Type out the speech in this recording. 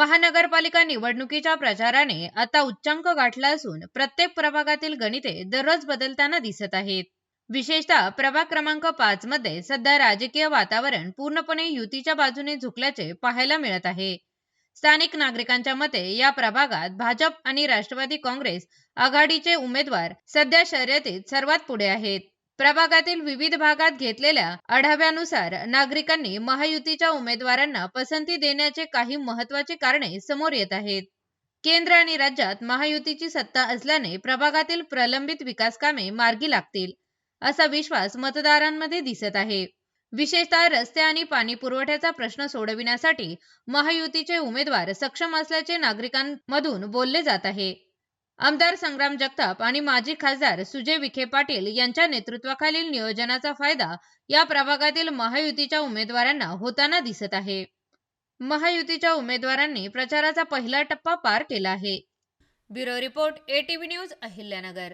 महानगरपालिका निवडणुकीच्या प्रचाराने आता उच्चांक गाठला असून प्रत्येक प्रभागातील गणिते दररोज बदलताना दिसत आहेत। विशेषतः प्रभाग क्रमांक 5 मध्ये सध्या राजकीय वातावरण पूर्णपणे युतीच्या बाजूने झुकल्याचे पाहायला मिळत आहे। स्थानिक नागरिकांच्या मते या प्रभागात भाजप आणि राष्ट्रवादी काँग्रेस आघाडीचे उमेदवार सध्या शर्यतीत सर्वात पुढे आहेत। प्रभागातील विविध भागात घेतलेल्या आढाव्यानुसार नागरिकांनी महायुतीच्या उमेदवारांना पसंती देण्याचे काही महत्त्वाची कारणे समोर येत आहेत। केंद्र आणि राज्यात महायुतीची सत्ता असल्याने प्रभागातील प्रलंबित विकास कामे मार्गी लागतील असा विश्वास मतदारांमध्ये दिसत आहे। विशेषतः रस्ते आणि पाणी पुरवठ्याचा प्रश्न सोडविण्यासाठी महायुतीचे उमेदवार सक्षम असल्याचे नागरिकांमधून बोलले जात आहे। आमदार संग्राम जगताप आणि माजी खासदार सुजय विखे पाटील यांच्या नेतृत्वाखालील नियोजनाचा फायदा या प्रभागातील महायुतीच्या उमेदवारांना होताना दिसत आहे। महायुतीच्या उमेदवारांनी प्रचाराचा पहिला टप्पा पार केला आहे। Bureau report, ATV news, Ahilyanagar.